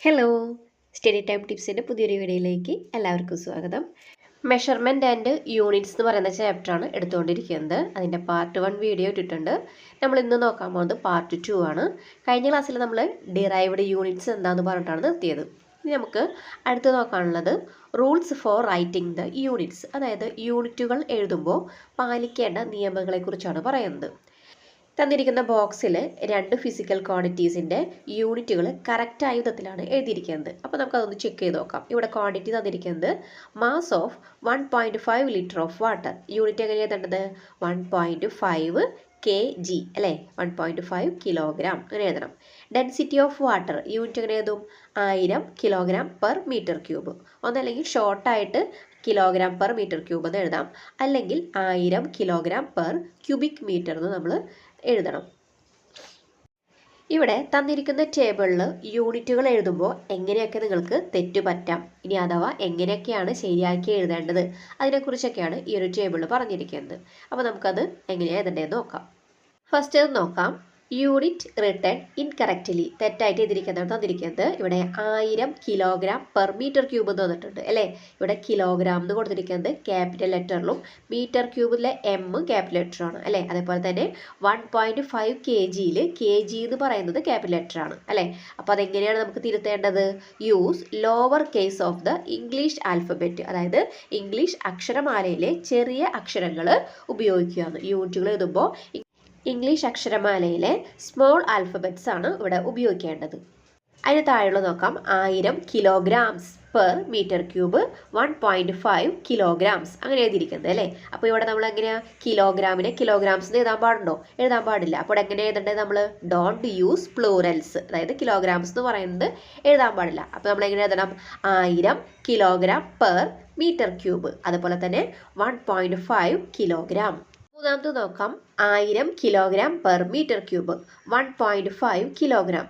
Hello study time ടിപ്സിൻ്റെ പുതിയൊരു വീഡിയോയിലേക്ക് എല്ലാവർക്കും സ്വാഗതം. മെഷർമെൻറ്റ് ആൻഡ് യൂണിറ്റ്സ് എന്ന് പറയുന്ന ചാപ്റ്ററാണ് എടുത്തുകൊണ്ടിരിക്കുന്നത്. അതിൻ്റെ പാർട്ട് 1 വീഡിയോ ഇട്ടിട്ടുണ്ട്. നമ്മൾ ഇന്ന് നോക്കാൻ പോകുന്നത് പാർട്ട് 2 ആണ്. കഴിഞ്ഞ ക്ലാസ്സിൽ നമ്മൾ ഡിറൈവ്ഡ് യൂണിറ്റ്സ് എന്താണെന്ന് പറഞ്ഞിട്ടാണ് നിർത്തിയത്. ഇനി നമുക്ക് അടുത്ത് നോക്കാനുള്ളത് rules for writing the units, അതായത് യൂണിറ്റുകൾ എഴുതുമ്പോൾ പാലിക്കേണ്ട നിയമങ്ങളെക്കുറിച്ചാണ് പറയുന്നത്. തന്നിരിക്കുന്ന ബോക്സിൽ 2 ഫിസിക്കൽ ക്വാണ്ടിറ്റീസിൻ്റെ യൂണിറ്റുകൾ കറക്റ്റായ വിധത്തിലാണ് എഴുതിയിരിക്കുന്നത്. അപ്പോൾ നമുക്കതൊന്ന് ചെക്ക് ചെയ്ത് നോക്കാം. ഇവിടെ ക്വാണ്ടിറ്റി തന്നിരിക്കുന്നത് mass of 1.5 litre of water. Unit എങ്ങനെ എഴുതേണ്ടത്? 1.5 kg അല്ലേ, 1.5 കിലോഗ്രാം അങ്ങനെ എഴുതണം. ഡെൻസിറ്റി ഓഫ് വാട്ടർ യൂണിറ്റ് എങ്ങനെ എഴുതും? 1000 കിലോഗ്രാം പെർ മീറ്റർ ക്യൂബ്. ഒന്നല്ലെങ്കിൽ ഷോർട്ടായിട്ട് കിലോഗ്രാം പെർ മീറ്റർ ക്യൂബ് എന്ന് എഴുതാം, അല്ലെങ്കിൽ 1000 കിലോഗ്രാം പെർ ക്യൂബിക് മീറ്റർ എന്ന് നമ്മൾ എഴുതണം. ഇവിടെ തന്നിരിക്കുന്ന ടേബിളിൽ യൂണിറ്റുകൾ എഴുതുമ്പോൾ എങ്ങനെയൊക്കെ നിങ്ങൾക്ക് തെറ്റ് പറ്റാം, ഇനി അഥവാ എങ്ങനെയൊക്കെയാണ് ശരിയാക്കി എഴുതേണ്ടത്, അതിനെക്കുറിച്ചൊക്കെയാണ് ഈ ഒരു ടേബിളിൽ പറഞ്ഞിരിക്കുന്നത്. അപ്പോൾ നമുക്കത് എങ്ങനെയാണ് എഴുതേണ്ടതെന്ന് നോക്കാം. ഫസ്റ്റ് നോക്കാം. യൂണിറ്റ് റിട്ടേൺ ഇൻകറക്റ്റ്ലി, തെറ്റായിട്ട് എഴുതിയിരിക്കുന്നതാണ് തന്നിരിക്കുന്നത്. ഇവിടെ 1000 കിലോഗ്രാം പെർ മീറ്റർ ക്യൂബ് എന്ന് തന്നിട്ടുണ്ട് അല്ലേ. ഇവിടെ കിലോഗ്രാം എന്ന് കൊടുത്തിരിക്കുന്നത് ക്യാപിറ്റൽ ലെറ്ററിലും മീറ്റർ ക്യൂബിലെ എം ക്യാപിറ്റൽ ലെറ്ററാണ് അല്ലേ. അതേപോലെ തന്നെ 1.5 kg എന്ന് പറയുന്നത് ക്യാപിറ്റൽ ലെറ്ററാണ് അല്ലേ. അപ്പോൾ അതെങ്ങനെയാണ് നമുക്ക് തിരുത്തേണ്ടത്? Use lower case of the English alphabet, അതായത് ഇംഗ്ലീഷ് അക്ഷരമാലയിലെ ചെറിയ അക്ഷരങ്ങൾ ഉപയോഗിക്കുകയാണ്. യൂണിറ്റുകൾ എഴുതുമ്പോൾ ഇംഗ്ലീഷ് അക്ഷരമാലയിലെ സ്മോൾ ആൽഫബറ്റ്സ് ആണ് ഇവിടെ ഉപയോഗിക്കേണ്ടത്. അതിന് താഴെയുള്ള നോക്കാം. 1000 kilograms per metre cube 1.5 kilograms അങ്ങനെ എഴുതിയിരിക്കുന്നത് അല്ലേ. അപ്പോൾ ഇവിടെ നമ്മൾ എങ്ങനെയാണ് കിലോഗ്രാമിനെ കിലോഗ്രാംസ് എഴുതാൻ പാടുണ്ടോ? എഴുതാൻ പാടില്ല. അപ്പോൾ എങ്ങനെ എഴുതേണ്ടത്? നമ്മൾ ഡോണ്ട് യൂസ് പ്ലൂറൽസ്, അതായത് കിലോഗ്രാംസ് എന്ന് പറയുന്നത് എഴുതാൻ പാടില്ല. അപ്പോൾ നമ്മൾ എങ്ങനെ എഴുതണം? 1000 കിലോഗ്രാം പെർ മീറ്റർ ക്യൂബ്, അതുപോലെ തന്നെ 1.5 കിലോഗ്രാം. മൂന്നാമത് നോക്കാം. 1000 kilogram per metre cube 1.5 kilogram.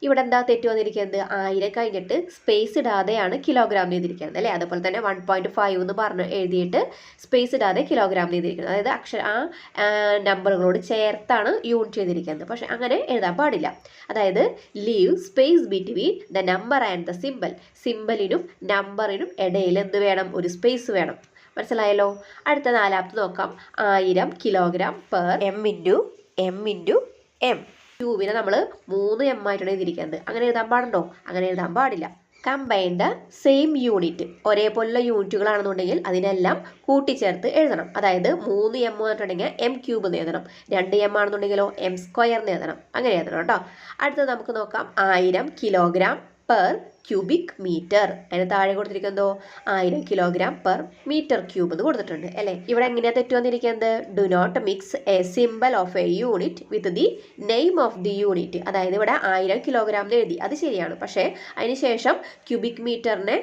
ഇവിടെ എന്താ തെറ്റ് വന്നിരിക്കുന്നത്? 1000 കഴിഞ്ഞിട്ട് സ്പേസ് ഇടാതെയാണ് കിലോഗ്രാം എഴുതിയിരിക്കുന്നത് അല്ലേ. അതുപോലെ തന്നെ 1.5 എന്ന് പറഞ്ഞ് എഴുതിയിട്ട് സ്പേസ് ഇടാതെ കിലോഗ്രാം എഴുതിയിരിക്കുന്നത്, അതായത് നമ്പറുകളോട് ചേർത്താണ് യൂണിറ്റ് ചെയ്തിരിക്കുന്നത്. പക്ഷെ അങ്ങനെ എഴുതാൻ പാടില്ല. അതായത് leave space between the number and the symbol. സിമ്പലിനും നമ്പറിനും ഇടയിൽ എന്ത് വേണം? ഒരു സ്പേസ് വേണം. മനസ്സിലായല്ലോ. അടുത്ത നാലാമത്തെ നോക്കാം. 1000 കിലോഗ്രാം പെർ m × m. ക്യൂബിനെ നമ്മൾ 3m ആയിട്ടാണ് എഴുതിയിരിക്കുന്നത്. അങ്ങനെ എഴുതാൻ പാടുണ്ടോ? അങ്ങനെ എഴുതാൻ പാടില്ല. കമ്പൈൻ ദ സെയിം യൂണിറ്റ്, ഒരേപോലുള്ള യൂണിറ്റുകളാണെന്നുണ്ടെങ്കിൽ അതിനെല്ലാം കൂട്ടിച്ചേർത്ത് എഴുതണം. അതായത് 3m എന്ന് പറഞ്ഞിട്ടുണ്ടെങ്കിൽ m³ എന്ന് എഴുതണം. 2m ആണെന്നുണ്ടെങ്കിലോ m² എന്ന് എഴുതണം. അങ്ങനെ എഴുതണം കേട്ടോ. അടുത്തത് നമുക്ക് നോക്കാം. 1000 കിലോഗ്രാം പെർ ക്യൂബിക് മീറ്റർ. അതിന് താഴെ കൊടുത്തിരിക്കുന്നതോ 1000 കിലോഗ്രാം പെർ മീറ്റർ ക്യൂബ് എന്ന് കൊടുത്തിട്ടുണ്ട് അല്ലേ. ഇവിടെ എങ്ങനെയാണ് തെറ്റ് വന്നിരിക്കുന്നത്? Do not mix a symbol of a unit with the name of the unit. അതായത് ഇവിടെ 1000 കിലോഗ്രാം എന്ന് എഴുതി, അത് ശരിയാണ്. പക്ഷേ അതിന് ശേഷം ക്യൂബിക് മീറ്ററിനെ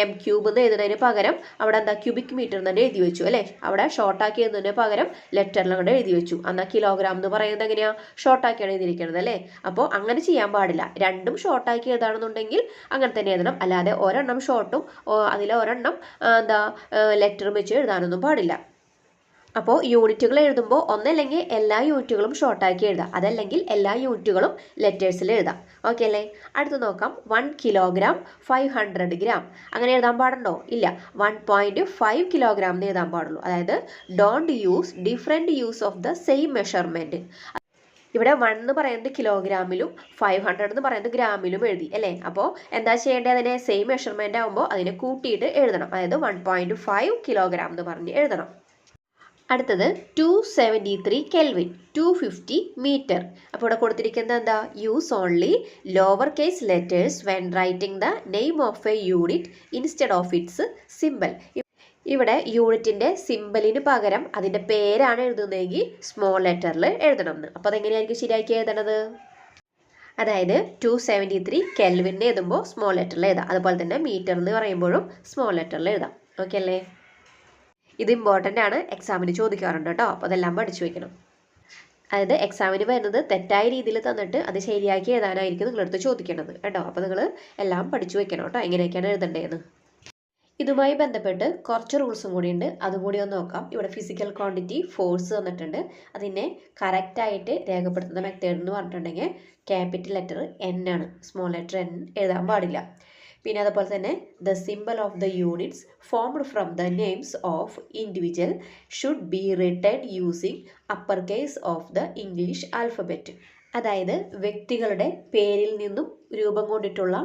m³ എന്ന് എഴുതുന്നതിന് പകരം അവിടെ എന്താ ക്യൂബിക് മീറ്റർ തന്നെ എഴുതി വെച്ചു അല്ലേ. അവിടെ ഷോർട്ടാക്കി എഴുതുന്നതിന് പകരം ലെറ്ററിൽ കൊണ്ട് എഴുതി വെച്ചു. എന്നാൽ കിലോഗ്രാം എന്ന് പറയുന്നത് എങ്ങനെയാണ്? ഷോർട്ടാക്കിയാണ് എഴുതിയിരിക്കുന്നത് അല്ലേ. അപ്പോൾ അങ്ങനെ ചെയ്യാൻ പാടില്ല. രണ്ടും ഷോർട്ടാക്കി എഴുതാണെന്നുണ്ടെങ്കിൽ അങ്ങനെ തന്നെ എഴുതണം. അല്ലാതെ ഒരെണ്ണം ഷോർട്ടും അതിലെ ഒരെണ്ണം ലെറ്ററും വെച്ച് എഴുതാനൊന്നും പാടില്ല. അപ്പോൾ യൂണിറ്റുകൾ എഴുതുമ്പോൾ ഒന്നല്ലെങ്കിൽ എല്ലാ യൂണിറ്റുകളും ഷോർട്ടാക്കി എഴുതാം, അതല്ലെങ്കിൽ എല്ലാ യൂണിറ്റുകളും ലെറ്റേഴ്സിൽ എഴുതാം. ഓക്കെ അല്ലേ. അടുത്ത് നോക്കാം. 1 കിലോഗ്രാം 500 ഗ്രാം. അങ്ങനെ എഴുതാൻ പാടുണ്ടോ? ഇല്ല. 1.5 കിലോഗ്രാം എന്ന് എഴുതാൻ പാടുള്ളൂ. അതായത് don't use different use of the same measurement. ഇവിടെ 1 എന്ന് പറയുന്നത് കിലോഗ്രാമിലും 500 എന്ന് പറയുന്നത് ഗ്രാമിലും എഴുതി അല്ലേ. അപ്പോൾ എന്താ ചെയ്യേണ്ടത്? അതിനെ സെയിം മെഷർമെൻ്റ് ആകുമ്പോൾ അതിനെ കൂട്ടിയിട്ട് എഴുതണം. അതായത് 1.5 കിലോഗ്രാം എന്ന് പറഞ്ഞ് എഴുതണം. അടുത്തത് 273 കെൽവിൻ 250 മീറ്റർ. അപ്പോൾ ഇവിടെ കൊടുത്തിരിക്കുന്നത് എന്താ? Use only lower case letters when writing the name of a unit instead of its symbol. ഇവിടെ യൂണിറ്റിൻ്റെ സിമ്പലിന് പകരം അതിൻ്റെ പേരാണ് എഴുതുന്നതെങ്കിൽ സ്മോൾ ലെറ്ററിൽ എഴുതണം എന്ന്. അപ്പോൾ അതെങ്ങനെയായിരിക്കും ശരിയാക്കി എഴുതണത്? അതായത് 273 കെൽവിൻ എഴുതുമ്പോൾ സ്മോൾ ലെറ്ററിൽ എഴുതാം. അതുപോലെ തന്നെ മീറ്റർ എന്ന് പറയുമ്പോഴും സ്മോൾ ലെറ്ററിൽ എഴുതാം. ഓക്കെ അല്ലേ. ഇത് ഇമ്പോർട്ടൻ്റ് ആണ്, എക്സാമിന് ചോദിക്കാറുണ്ട് കേട്ടോ. അപ്പോൾ അതെല്ലാം പഠിച്ചു വയ്ക്കണം. അതായത് എക്സാമിന് വരുന്നത് തെറ്റായ രീതിയിൽ തന്നിട്ട് അത് ശരിയാക്കി എഴുതാനായിരിക്കും നിങ്ങളടുത്ത് ചോദിക്കേണ്ടത് കേട്ടോ. അപ്പോൾ നിങ്ങൾ എല്ലാം പഠിച്ചു വയ്ക്കണം കേട്ടോ, എങ്ങനെയൊക്കെയാണ് എഴുതേണ്ടതെന്ന്. ഇതുമായി ബന്ധപ്പെട്ട് കുറച്ച് റൂൾസും കൂടിയുണ്ട്, അതും കൂടി ഒന്ന് നോക്കാം. ഇവിടെ ഫിസിക്കൽ ക്വാണ്ടിറ്റി ഫോഴ്സ് തന്നിട്ടുണ്ട്. അതിനെ കറക്റ്റായിട്ട് രേഖപ്പെടുത്തുന്ന മെത്തേഡ് എന്ന് പറഞ്ഞിട്ടുണ്ടെങ്കിൽ ക്യാപിറ്റൽ ലെറ്റർ എൻ ആണ്, സ്മോൾ ലെറ്റർ എൻ എഴുതാൻ പാടില്ല. പിന്നെ അതുപോലെ തന്നെ the symbol of the units formed from the names of individual should be return using upper case of the English alphabet. അതായത് വ്യക്തികളുടെ പേരിൽ നിന്നും രൂപം കൊണ്ടിട്ടുള്ള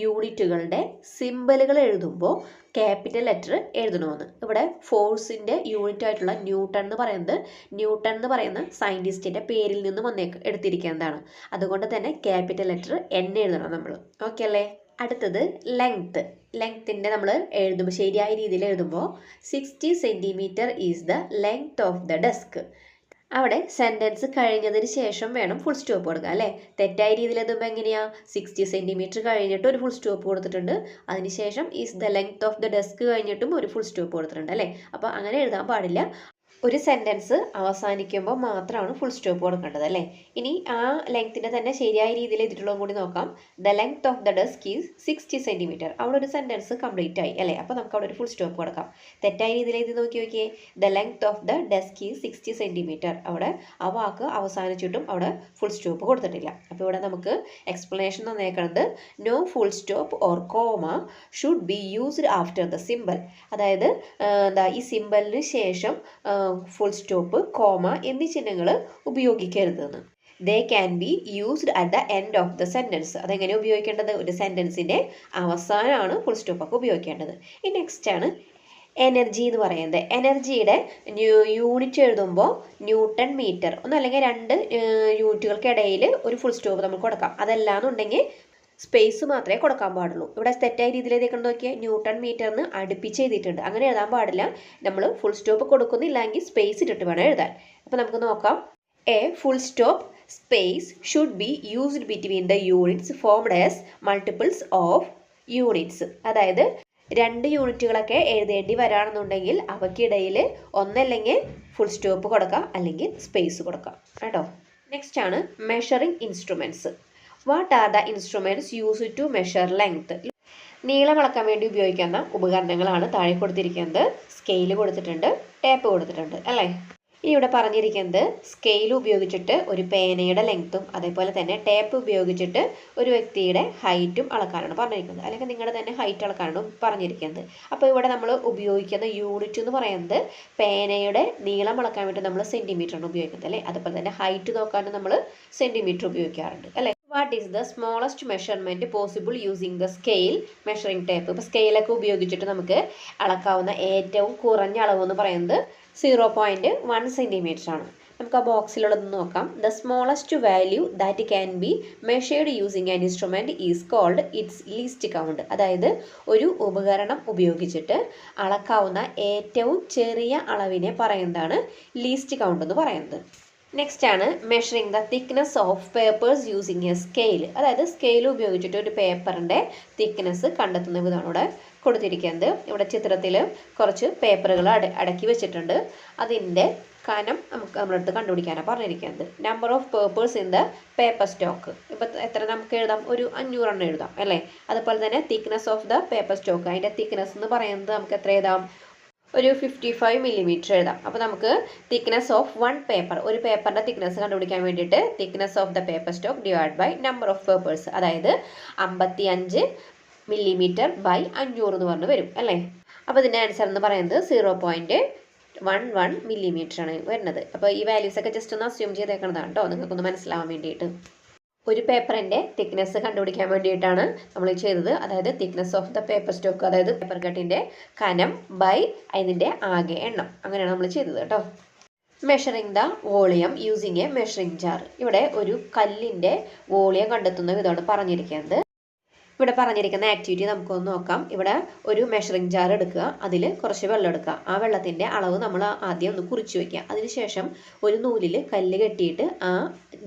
യൂണിറ്റുകളുടെ സിമ്പലുകൾ എഴുതുമ്പോൾ ക്യാപിറ്റൽ ലെറ്റർ എഴുതണമെന്ന്. ഇവിടെ ഫോഴ്സിൻ്റെ യൂണിറ്റ് ആയിട്ടുള്ള ന്യൂട്ടൺ എന്ന് പറയുന്ന സയൻറ്റിസ്റ്റിൻ്റെ പേരിൽ നിന്നും എടുത്തിരിക്കുന്നതാണ്. അതുകൊണ്ട് തന്നെ ക്യാപിറ്റൽ ലെറ്റർ എൻ എഴുതണം നമ്മൾ. ഓക്കെ അല്ലേ? അടുത്തത് ലെങ്ത്തിൻ്റെ നമ്മൾ എഴുതുമ്പോൾ ശരിയായ രീതിയിൽ എഴുതുമ്പോൾ 60 centimetre is the length of the desk. അവിടെ സെൻറ്റൻസ് കഴിഞ്ഞതിന് ശേഷം വേണം ഫുൾ സ്റ്റോപ്പ് കൊടുക്കുക അല്ലേ? തെറ്റായ രീതിയിൽ എഴുതുമ്പോൾ എങ്ങനെയാണ്? 60 സെൻറ്റിമീറ്റർ കഴിഞ്ഞിട്ട് ഒരു ഫുൾ സ്റ്റോപ്പ് കൊടുത്തിട്ടുണ്ട്, അതിനുശേഷം is the length of the desk കഴിഞ്ഞിട്ടും ഒരു ഫുൾ സ്റ്റോപ്പ് കൊടുത്തിട്ടുണ്ട് അല്ലേ? അപ്പോൾ അങ്ങനെ എഴുതാൻ പാടില്ല. ഒരു സെൻറ്റൻസ് അവസാനിക്കുമ്പോൾ മാത്രമാണ് ഫുൾ സ്റ്റോപ്പ് കൊടുക്കേണ്ടത് അല്ലേ? ഇനി ആ ലെങ്ത്തിൻ്റെ തന്നെ ശരിയായ രീതിയിൽ എഴുതിയിട്ടുള്ളതും കൂടി നോക്കാം. The length of the desk is 60 centimetre. അവിടെ ഒരു സെൻറ്റൻസ് കംപ്ലീറ്റ് ആയി അല്ലേ? അപ്പോൾ നമുക്ക് അവിടെ ഒരു ഫുൾ സ്റ്റോപ്പ് കൊടുക്കാം. തെറ്റായ രീതിയിൽ എഴുതി നോക്കിയേ. The length of the desk is 60 centimetre. അവിടെ ആ വാക്ക് അവസാനിച്ചിട്ടും അവിടെ ഫുൾ സ്റ്റോപ്പ് കൊടുത്തിട്ടില്ല. അപ്പോൾ ഇവിടെ നമുക്ക് എക്സ്പ്ലനേഷൻ തന്നേക്കുന്നത് no full stop or comma should be used after the symbol. അതായത് ഈ സിമ്പലിന് ശേഷം ഫുൾ സ്റ്റോപ്പ്, കോമ എന്നീ ചിഹ്നങ്ങൾ ഉപയോഗിക്കരുതെന്ന്. They can be used at the end of the sentence. അതെങ്ങനെ ഉപയോഗിക്കേണ്ടത്? ഒരു സെൻറ്റൻസിൻ്റെ അവസാനമാണ് ഫുൾ സ്റ്റോപ്പൊക്കെ ഉപയോഗിക്കേണ്ടത്. ഈ നെക്സ്റ്റ് ആണ് എനർജി എന്ന് പറയുന്നത്. എനർജിയുടെ യൂണിറ്റ് എഴുതുമ്പോൾ ന്യൂട്ടൺ മീറ്റർ ഒന്നല്ലെങ്കിൽ 2 യൂണിറ്റുകൾക്കിടയിൽ ഒരു ഫുൾ സ്റ്റോപ്പ് നമ്മൾ കൊടുക്കാം. അതല്ലാന്നുണ്ടെങ്കിൽ സ്പേസ് മാത്രമേ കൊടുക്കാൻ പാടുള്ളൂ. ഇവിടെ തെറ്റായ രീതിയിൽ എഴുതിക്കൊണ്ട് നോക്കിയാൽ ന്യൂട്ടൺ മീറ്ററിന് അടുപ്പിച്ച് എഴുതിയിട്ടുണ്ട്. അങ്ങനെ എഴുതാൻ പാടില്ല. നമ്മൾ ഫുൾ സ്റ്റോപ്പ് കൊടുക്കുന്നില്ലെങ്കിൽ സ്പേസ് ഇട്ടിട്ട് വേണം എഴുതാൻ. അപ്പോൾ നമുക്ക് നോക്കാം. A full stop space should be used between the units formed as multiples of units. അതായത് 2 യൂണിറ്റുകളൊക്കെ എഴുതേണ്ടി വരാണെന്നുണ്ടെങ്കിൽ അവയ്ക്കിടയിൽ ഒന്നല്ലെങ്കിൽ ഫുൾ സ്റ്റോപ്പ് കൊടുക്കാം, അല്ലെങ്കിൽ സ്പേസ് കൊടുക്കാം കേട്ടോ. നെക്സ്റ്റ് ആണ് measuring instruments. What are the instruments used to measure length? നീളം അളക്കാൻ വേണ്ടി ഉപയോഗിക്കുന്ന ഉപകരണങ്ങളാണ് താഴെ കൊടുത്തിരിക്കുന്നത്. സ്കെയിൽ കൊടുത്തിട്ടുണ്ട്, ടേപ്പ് കൊടുത്തിട്ടുണ്ട് അല്ലേ? ഇനി ഇവിടെ പറഞ്ഞിരിക്കുന്നത് സ്കെയിൽ ഉപയോഗിച്ചിട്ട് ഒരു പേനയുടെ ലെങ്ത്തും അതേപോലെ തന്നെ ടേപ്പ് ഉപയോഗിച്ചിട്ട് ഒരു വ്യക്തിയുടെ ഹൈറ്റും അളക്കാനാണ് പറഞ്ഞിരിക്കുന്നത്, അല്ലെങ്കിൽ നിങ്ങളുടെ തന്നെ ഹൈറ്റ് അളക്കാനാണ് പറഞ്ഞിരിക്കുന്നത്. അപ്പോൾ ഇവിടെ നമ്മൾ ഉപയോഗിക്കുന്ന യൂണിറ്റ് എന്ന് പറയുന്നത് പേനയുടെ നീളം അളക്കാൻ വേണ്ടി നമ്മൾ സെൻറ്റിമീറ്ററാണ് ഉപയോഗിക്കുന്നത് അല്ലേ? അതുപോലെ തന്നെ ഹൈറ്റ് നോക്കാനും നമ്മൾ സെൻറ്റിമീറ്റർ ഉപയോഗിക്കാറുണ്ട് അല്ലേ? What is the smallest measurement possible using the scale measuring tape? ഇപ്പോൾ സ്കെയിലൊക്കെ ഉപയോഗിച്ചിട്ട് നമുക്ക് അളക്കാവുന്ന ഏറ്റവും കുറഞ്ഞ അളവ് എന്ന് പറയുന്നത് 0.1 സെൻറ്റിമീറ്റർ ആണ്. നമുക്ക് ആ ബോക്സിലുള്ളത് നോക്കാം. The smallest value that can be measured using an instrument is called its least count. അതായത് ഒരു ഉപകരണം ഉപയോഗിച്ചിട്ട് അളക്കാവുന്ന ഏറ്റവും ചെറിയ അളവിനെ പറയുന്നതാണ് ലീസ്റ്റ് കൗണ്ട് എന്ന് പറയുന്നത്. നെക്സ്റ്റ് ആണ് measuring the thickness of papers using A scale. അതായത് സ്കെയിൽ ഉപയോഗിച്ചിട്ട് ഒരു പേപ്പറിൻ്റെ തിക്നെസ് കണ്ടെത്തുന്ന വിധമാണ് ഇവിടെ കൊടുത്തിരിക്കുന്നത്. ഇവിടെ ചിത്രത്തിൽ കുറച്ച് പേപ്പറുകൾ അടക്കി വെച്ചിട്ടുണ്ട്. അതിൻ്റെ കനം നമ്മളെടുത്ത് കണ്ടുപിടിക്കാനാണ് പറഞ്ഞിരിക്കുന്നത്. Number of papers in the paper stock. ഇപ്പോൾ എത്ര നമുക്ക് എഴുതാം? ഒരു 500 എണ്ണം എഴുതാം അല്ലേ? അതുപോലെ തന്നെ thickness of the paper stock, അതിൻ്റെ തിക്നെസ് എന്ന് പറയുന്നത് നമുക്ക് എത്ര എഴുതാം? ഒരു 55 മില്ലിമീറ്റർ എഴുതാം. അപ്പോൾ നമുക്ക് തിക്നെസ് ഓഫ് 1 പേപ്പർ, ഒരു പേപ്പറിൻ്റെ തിക്നെസ് കണ്ടുപിടിക്കാൻ വേണ്ടിയിട്ട് thickness of the paper stock divide by number of papers, അതായത് 55 മില്ലിമീറ്റർ ബൈ 500 എന്ന് പറഞ്ഞ് വരും അല്ലേ? അപ്പോൾ ഇതിൻ്റെ ആൻസർ എന്ന് പറയുന്നത് 0.11 മില്ലിമീറ്റർ ആണ് വരുന്നത്. അപ്പോൾ ഈ വാല്യൂസ് ഒക്കെ ജസ്റ്റ് ഒന്ന് അസ്യൂം ചെയ്തേക്കുന്നതാണ് കേട്ടോ, നിങ്ങൾക്കൊന്ന് മനസ്സിലാവാൻ വേണ്ടിയിട്ട്. ഒരു പേപ്പറിൻ്റെ തിക്നെസ് കണ്ടുപിടിക്കാൻ വേണ്ടിയിട്ടാണ് നമ്മൾ ചെയ്തത്. അതായത് thickness of the paper stock, അതായത് പേപ്പർ കട്ടിൻ്റെ കനം ബൈ അതിൻ്റെ ആകെ എണ്ണം, അങ്ങനെയാണ് നമ്മൾ ചെയ്തത് കേട്ടോ. Measuring the volume using A measuring jar. ഇവിടെ ഒരു കല്ലിൻ്റെ വോളിയം കണ്ടെത്തുന്ന വിധമാണ് പറഞ്ഞിരിക്കുന്നത്. ഇവിടെ പറഞ്ഞിരിക്കുന്ന ആക്ടിവിറ്റി നമുക്കൊന്ന് നോക്കാം. ഇവിടെ ഒരു മെഷറിംഗ് ജാർ എടുക്കുക, അതിൽ കുറച്ച് വെള്ളം എടുക്കുക. ആ വെള്ളത്തിൻ്റെ അളവ് നമ്മൾ ആദ്യം ഒന്ന് കുറിച്ച് വയ്ക്കുക. അതിനുശേഷം ഒരു നൂലിൽ കല്ല് കെട്ടിയിട്ട് ആ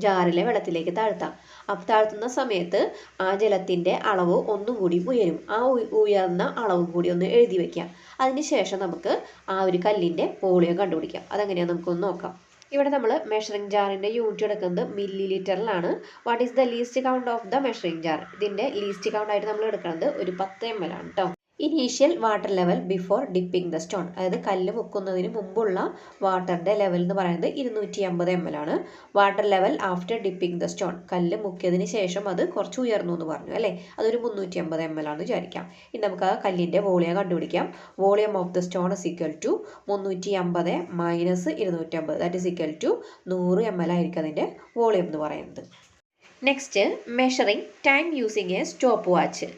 ജാറിലെ വെള്ളത്തിലേക്ക് താഴ്ത്താം. അപ്പോൾ താഴ്ത്തുന്ന സമയത്ത് ആ ജലത്തിൻ്റെ അളവ് ഒന്നും കൂടി ഉയരും. ആ ഉയർന്ന അളവും കൂടി ഒന്ന് എഴുതി വയ്ക്കാം. അതിനുശേഷം നമുക്ക് ആ ഒരു കല്ലിൻ്റെ വോളിയം കണ്ടുപിടിക്കാം. അതെങ്ങനെയാണ് നമുക്കൊന്ന് നോക്കാം. ഇവിടെ നമ്മൾ മെഷറിംഗ് ജാറിൻ്റെ യൂണിറ്റ് എടുക്കുന്നത് മില്ലി ലിറ്ററിലാണ്. What is the least count of the measuring jar? ഇതിൻ്റെ ലീസ്റ്റ് കൗണ്ട് ആയിട്ട് നമ്മൾ എടുക്കുന്നത് ഒരു 10 ml ആണ് കേട്ടോ. Initial water level before dipping the stone, അതായത് കല്ല് മുക്കുന്നതിന് മുമ്പുള്ള വാട്ടറിൻ്റെ ലെവൽ എന്ന് പറയുന്നത് 250 ml ആണ്. Water level after dipping the stone, കല്ല് മുക്കിയതിന് ശേഷം അത് കുറച്ച് ഉയർന്നു എന്ന് പറഞ്ഞു അല്ലേ, അതൊരു 350 ml ആണെന്ന് വിചാരിക്കാം. ഇനി നമുക്ക് ആ കല്ലിൻ്റെ വോളിയം കണ്ടുപിടിക്കാം. Volume of the stone is equal to 350 minus 250, that is equal to 100 ml ആയിരിക്കും അതിൻ്റെ വോളിയം എന്ന് പറയുന്നത്. Next, measuring time using a stopwatch.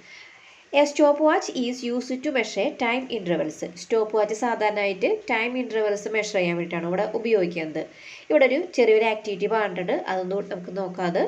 A stopwatch is used to measure time intervals. Stopwatch സാധാരണയായിട്ട് time intervals measure ചെയ്യാൻ വേണ്ടിയിട്ടാണ് ഇവിടെ ഉപയോഗിക്കുന്നത്. ഇവിടെ ഒരു ചെറിയൊരു ആക്ടിവിറ്റി പറഞ്ഞിട്ടുണ്ട്, അതൊന്നും നമുക്ക് നോക്കാതെ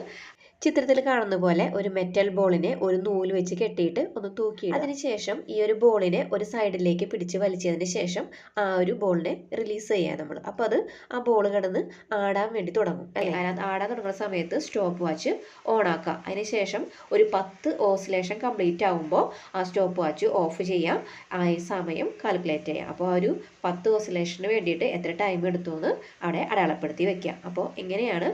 ചിത്രത്തിൽ കാണുന്ന പോലെ ഒരു മെറ്റൽ ബോളിനെ ഒരു നൂല് വെച്ച് കെട്ടിയിട്ട് ഒന്ന് തൂക്കി, അതിനുശേഷം ഈ ഒരു ബോളിനെ ഒരു സൈഡിലേക്ക് പിടിച്ച് വലിച്ചതിന് ശേഷം ആ ഒരു ബോളിനെ റിലീസ് ചെയ്യാം നമ്മൾ. അപ്പോൾ അത് ആ ബോൾ കിടന്ന് ആടാൻ വേണ്ടി തുടങ്ങും. ആടാൻ തുടങ്ങുന്ന സമയത്ത് സ്റ്റോപ്പ് വാച്ച് ഓൺ ആക്കുക. അതിനുശേഷം ഒരു 10 ഓസിലേഷൻ കംപ്ലീറ്റ് ആകുമ്പോൾ ആ സ്റ്റോപ്പ് വാച്ച് ഓഫ് ചെയ്യാം, ആ സമയം കാൽക്കുലേറ്റ് ചെയ്യാം. അപ്പോൾ ആ ഒരു 10 ഓസിലേഷന് വേണ്ടിയിട്ട് എത്ര ടൈം എടുത്തു എന്ന് അവിടെ അടയാളപ്പെടുത്തി വെക്കാം. അപ്പോൾ ഇങ്ങനെയാണ്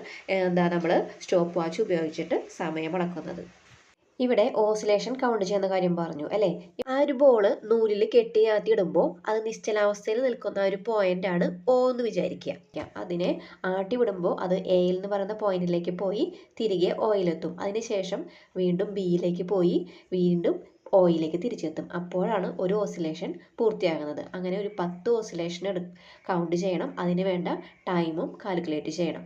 നമ്മൾ സ്റ്റോപ്പ് വാച്ച് ഉപയോഗിച്ചിട്ട് സമയം അളക്കുന്നത്. ഇവിടെ ഓസിലേഷൻ കൗണ്ട് ചെയ്യുന്ന കാര്യം പറഞ്ഞു അല്ലേ. ആ ഒരു ബോൾ നൂലിൽ കെട്ടിയാത്തി ഇടുമ്പോൾ അത് നിശ്ചലാവസ്ഥയിൽ നിൽക്കുന്ന ഒരു പോയിന്റ് ആണ് O എന്ന് വിചാരിക്കുക. അതിനെ ആട്ടി വിടുമ്പോൾ അത് എയിൽ എന്ന് പറയുന്ന പോയിന്റിലേക്ക് പോയി തിരികെ ഓയിലെത്തും. അതിനുശേഷം വീണ്ടും ബിയിലേക്ക് പോയി വീണ്ടും ഓയിലേക്ക് തിരിച്ചെത്തും. അപ്പോഴാണ് ഒരു ഓസിലേഷൻ പൂർത്തിയാകുന്നത്. അങ്ങനെ ഒരു 10 ഓസിലേഷൻ കൗണ്ട് ചെയ്യണം. അതിന് വേണ്ട ടൈമും കാൽക്കുലേറ്റ് ചെയ്യണം.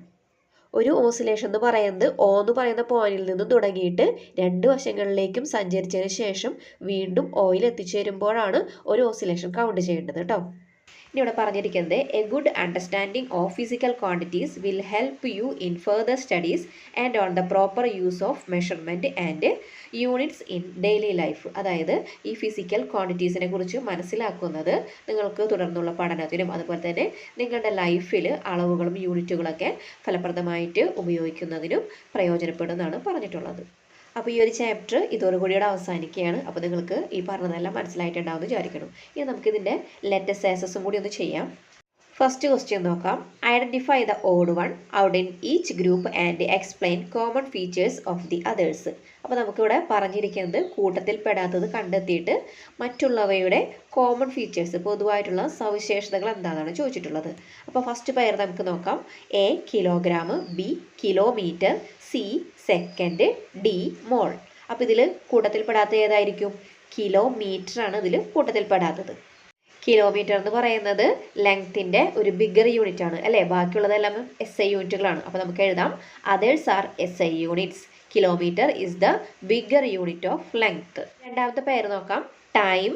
ഒരു ഓസിലേഷൻ എന്ന് പറയുന്നത് O എന്ന് പറയുന്ന പോയിന്റിൽ നിന്ന് തുടങ്ങിയിട്ട് 2 വശങ്ങളിലേക്കും സഞ്ചരിച്ചതിന് ശേഷം വീണ്ടും ഓയിൽ എത്തിച്ചേരുമ്പോഴാണ് ഒരു ഓസിലേഷൻ കൗണ്ട് ചെയ്യേണ്ടത് കേട്ടോ. ഇനി ഇവിടെ പറഞ്ഞിരിക്കുന്നത് A good understanding of physical quantities will help you in further studies and on the proper use of measurement and units in daily life. അതായത് ഈ ഫിസിക്കൽ ക്വാണ്ടിറ്റീസിനെ കുറിച്ച് മനസ്സിലാക്കുന്നത് നിങ്ങൾക്ക് തുടർന്നുള്ള പഠനത്തിനും അതുപോലെ തന്നെ നിങ്ങളുടെ ലൈഫിൽ അളവുകളും യൂണിറ്റുകളൊക്കെ ഫലപ്രദമായിട്ട് ഉപയോഗിക്കുന്നതിനും പ്രയോജനപ്പെടുന്നതാണ് പറഞ്ഞിട്ടുള്ളത്. അപ്പോൾ ഈ ഒരു ചാപ്റ്റർ ഇതോടുകൂടിയോടെ അവസാനിക്കുകയാണ്. അപ്പോൾ നിങ്ങൾക്ക് ഈ പറഞ്ഞതെല്ലാം മനസ്സിലായിട്ടുണ്ടാവും എന്ന് വിചാരിക്കണം. ഇനി നമുക്കിതിൻ്റെ ലെറ്റസ് ആസസും കൂടി ഒന്ന് ചെയ്യാം. ഫസ്റ്റ് ക്വസ്റ്റ്യൻ നോക്കാം. Identify the odd one out in each group and explain common features of the others. അപ്പോൾ നമുക്കിവിടെ പറഞ്ഞിരിക്കുന്നത് കൂട്ടത്തിൽ പെടാത്തത് കണ്ടെത്തിയിട്ട് മറ്റുള്ളവയുടെ കോമൺ ഫീച്ചേഴ്സ്, പൊതുവായിട്ടുള്ള സവിശേഷതകൾ എന്താണെന്നാണ് ചോദിച്ചിട്ടുള്ളത്. അപ്പോൾ ഫസ്റ്റ് പേർ നമുക്ക് നോക്കാം. A kilogram, B kilometre, C second, D mole. അപ്പോൾ ഇതിൽ കൂട്ടത്തിൽപ്പെടാത്ത ഏതായിരിക്കും? കിലോമീറ്റർ ആണ് ഇതിൽ കൂട്ടത്തിൽപ്പെടാത്തത്. കിലോമീറ്റർ എന്ന് പറയുന്നത് ലെങ്ത്തിൻ്റെ ഒരു ബിഗർ യൂണിറ്റ് ആണ് അല്ലേ. ബാക്കിയുള്ളതെല്ലാം SI യൂണിറ്റുകളാണ്. അപ്പോൾ നമുക്ക് എഴുതാം others are SI units. Kilometre is the bigger unit of length. രണ്ടാമത്തെ പേര് നോക്കാം. Time,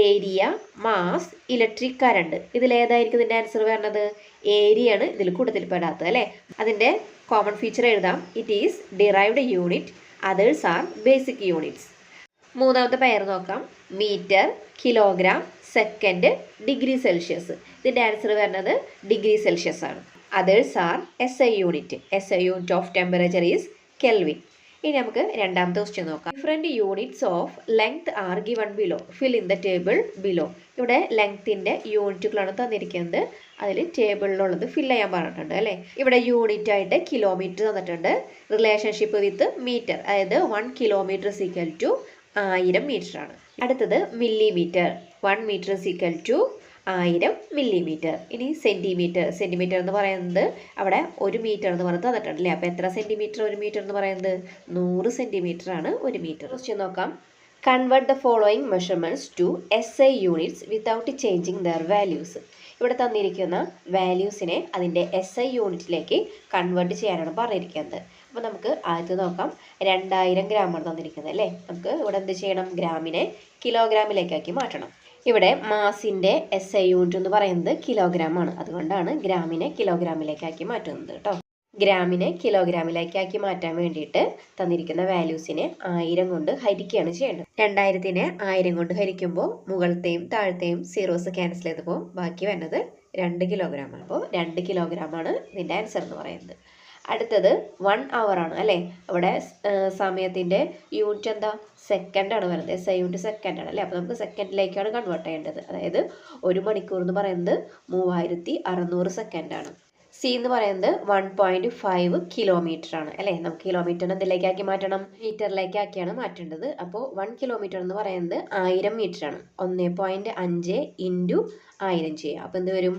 area, mass, electric current. ഇതിലേതായിരിക്കും ഇതിൻ്റെ ആൻസർ വരുന്നത്? ഏരിയ ആണ് ഇതിൽ കൂട്ടത്തിൽപ്പെടാത്തത് അല്ലേ. അതിൻ്റെ കോമൺ ഫീച്ചർ എഴുതാം. It is derived unit, others are basic units. മൂന്നാമത്തെ പേര് നോക്കാം. Metre, kilogram, second, degree Celsius. ഇതിൻ്റെ ആൻസർ വരുന്നത് ഡിഗ്രി സെൽഷ്യസ് ആണ്. Others are SI unit. SI unit of temperature is kelvin. ഇനി നമുക്ക് രണ്ടാമത്തെ ക്വസ്റ്റ്യൻ നോക്കാം. Different units of length are given below, fill in the table below. ഇവിടെ ലെങ്ത്തിൻ്റെ യൂണിറ്റുകളാണ് തന്നിരിക്കുന്നത്. അതിൽ ടേബിളിലുള്ളത് ഫിൽ ചെയ്യാൻ പറഞ്ഞിട്ടുണ്ട് അല്ലേ. ഇവിടെ യൂണിറ്റ് ആയിട്ട് കിലോമീറ്റർ തന്നിട്ടുണ്ട്. റിലേഷൻഷിപ്പ് വിത്ത് മീറ്റർ, അതായത് 1 kilometre is equal to 1000 metre ആണ്. അടുത്തത് millimetre. 1 metre is equal to 1000 millimetre. ഇനി സെൻറ്റിമീറ്റർ. സെൻറ്റിമീറ്റർ എന്ന് പറയുന്നത് അവിടെ 1 മീറ്റർ എന്ന് പറഞ്ഞ് തന്നിട്ടുണ്ടല്ലേ. അപ്പോൾ എത്ര സെൻറ്റിമീറ്റർ 1 മീറ്റർ എന്ന് പറയുന്നത്? 100 സെൻറ്റിമീറ്റർ ആണ് 1 മീറ്റർ. ക്വസ്റ്റ്യൻ നോക്കാം. Convert the following measurements to SI units without changing their values. ഇവിടെ തന്നിരിക്കുന്ന വാല്യൂസിനെ അതിൻ്റെ SI യൂണിറ്റിലേക്ക് കൺവേർട്ട് ചെയ്യാനാണ് പറഞ്ഞിരിക്കുന്നത്. അപ്പോൾ നമുക്ക് ആദ്യത്തെ നോക്കാം. 2000 ഗ്രാമാണ് തന്നിരിക്കുന്നത് അല്ലേ. നമുക്ക് ഇവിടെ എന്ത് ചെയ്യണം? ഗ്രാമിനെ കിലോഗ്രാമിലേക്കാക്കി മാറ്റണം. ഇവിടെ മാസിൻ്റെ SI യൂണിറ്റ് എന്ന് പറയുന്നത് കിലോഗ്രാം ആണ്. അതുകൊണ്ടാണ് ഗ്രാമിനെ കിലോഗ്രാമിലേക്കാക്കി മാറ്റുന്നത് കേട്ടോ. ഗ്രാമിനെ കിലോഗ്രാമിലേക്കാക്കി മാറ്റാൻ വേണ്ടിയിട്ട് തന്നിരിക്കുന്ന വാല്യൂസിനെ 1000 കൊണ്ട് ഹരിക്കുകയാണ് ചെയ്യേണ്ടത്. 2000നെ 1000 കൊണ്ട് ഹരിക്കുമ്പോൾ മുകളിലത്തെയും താഴത്തെയും സീറോസ് ക്യാൻസൽ ചെയ്തപ്പോൾ ബാക്കി വരുന്നത് 2 കിലോഗ്രാമാണ്. അപ്പോൾ 2 കിലോഗ്രാമാണ് ഇതിൻ്റെ ആൻസർ എന്ന് പറയുന്നത്. അടുത്തത് 1 അവർ ആണ് അല്ലേ. ഇവിടെ സമയത്തിൻ്റെ യൂണിറ്റ് എന്താ? സെക്കൻഡാണ് വരുന്നത്. SI യൂണിറ്റ് സെക്കൻഡാണ് അല്ലേ. അപ്പോൾ നമുക്ക് സെക്കൻഡിലേക്കാണ് കൺവേർട്ട് ചെയ്യേണ്ടത്. അതായത് 1 മണിക്കൂർ എന്ന് പറയുന്നത് 3600 സെക്കൻഡാണ്. സി എന്ന് പറയുന്നത് 1.5 കിലോമീറ്റർ ആണ് അല്ലേ. നമുക്ക് കിലോമീറ്ററിന് എന്തിലേക്കാക്കി മാറ്റണം, മീറ്ററിലേക്കാക്കിയാണ് മാറ്റേണ്ടത്. അപ്പോൾ 1 കിലോമീറ്റർ എന്ന് പറയുന്നത് 1000 മീറ്റർ ആണ്. 1.5 ഇൻറ്റു 1000 ചെയ്യുക. അപ്പോൾ എന്ത് വരും,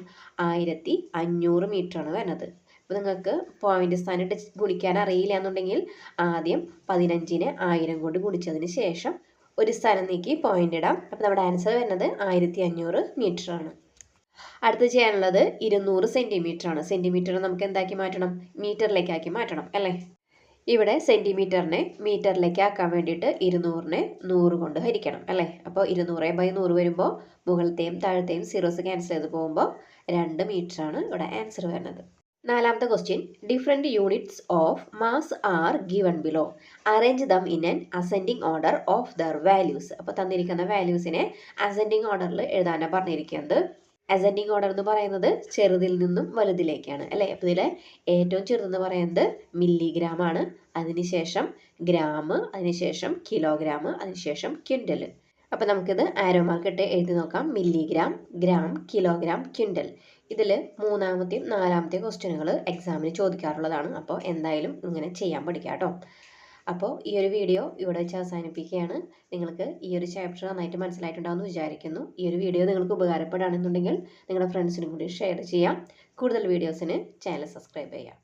1500 മീറ്റർ ആണ് വരുന്നത്. അപ്പോൾ നിങ്ങൾക്ക് പോയിന്റ് സ്ഥാനിട്ട് ഗുണിക്കാൻ അറിയില്ല എന്നുണ്ടെങ്കിൽ ആദ്യം 15നെ 1000 കൊണ്ട് ഗുണിച്ചതിന് ശേഷം ഒരു സ്ഥാനം നീക്കി പോയിന്റ് ഇടാം. അപ്പോൾ നമ്മുടെ ആൻസർ വരുന്നത് 1500 മീറ്റർ ആണ്. അടുത്ത് ചെയ്യാനുള്ളത് 200 സെൻറ്റിമീറ്റർ ആണ്. സെൻറ്റിമീറ്റർ നമുക്ക് എന്താക്കി മാറ്റണം, മീറ്ററിലേക്കാക്കി മാറ്റണം അല്ലേ. ഇവിടെ സെൻറ്റിമീറ്ററിനെ മീറ്ററിലേക്ക് ആക്കാൻ വേണ്ടിയിട്ട് 200നെ 100 കൊണ്ട് ഹരിക്കണം അല്ലേ. അപ്പോൾ 200/100 വരുമ്പോൾ മുകളിലത്തെയും താഴത്തെയും സീറോസ് ക്യാൻസൽ ചെയ്ത് പോകുമ്പോൾ 2 മീറ്റർ ആണ് ഇവിടെ ആൻസർ വരുന്നത്. നാലാമത്തെ question, different units of mass R given below, arrange them in an ascending order of there values. അപ്പോൾ തന്നിരിക്കുന്ന വാല്യൂസിനെ അസെൻഡിങ് ഓർഡറിൽ എഴുതാനാണ് പറഞ്ഞിരിക്കുന്നത്. അസെൻഡിങ് ഓർഡർ എന്ന് പറയുന്നത് ചെറുതിൽ നിന്നും വലുതിലേക്കാണ് അല്ലേ. അപ്പോൾ ഇതിലെ ഏറ്റവും ചെറുതെന്ന് പറയുന്നത് മില്ലിഗ്രാം ആണ്, അതിനുശേഷം ഗ്രാം, അതിനുശേഷം കിലോഗ്രാം, അതിനുശേഷം ക്വിൻ്റൽ. അപ്പോൾ നമുക്കിത് ആരോ മാർക്ക് ഇട്ട് എഴുതി നോക്കാം. Milligram, gram, kilogram, quintal. ഇതിൽ മൂന്നാമത്തെയും നാലാമത്തെയും ക്വസ്റ്റ്യനുകൾ എക്സാമിന് ചോദിക്കാറുള്ളതാണ്. അപ്പോൾ എന്തായാലും ഇങ്ങനെ ചെയ്യാൻ പഠിക്കാം കേട്ടോ. അപ്പോൾ ഈ ഒരു വീഡിയോ ഇവിടെ വെച്ച് അവസാനിപ്പിക്കുകയാണ്. നിങ്ങൾക്ക് ഈ ഒരു ചാപ്റ്റർ നന്നായിട്ട് മനസ്സിലായിട്ടുണ്ടാവുമെന്ന് വിചാരിക്കുന്നു. ഈ ഒരു വീഡിയോ നിങ്ങൾക്ക് ഉപകാരപ്പെടുകയാണെന്നുണ്ടെങ്കിൽ നിങ്ങളുടെ ഫ്രണ്ട്സിനും കൂടി ഷെയർ ചെയ്യാം. കൂടുതൽ വീഡിയോസിന് ചാനൽ സബ്സ്ക്രൈബ് ചെയ്യാം.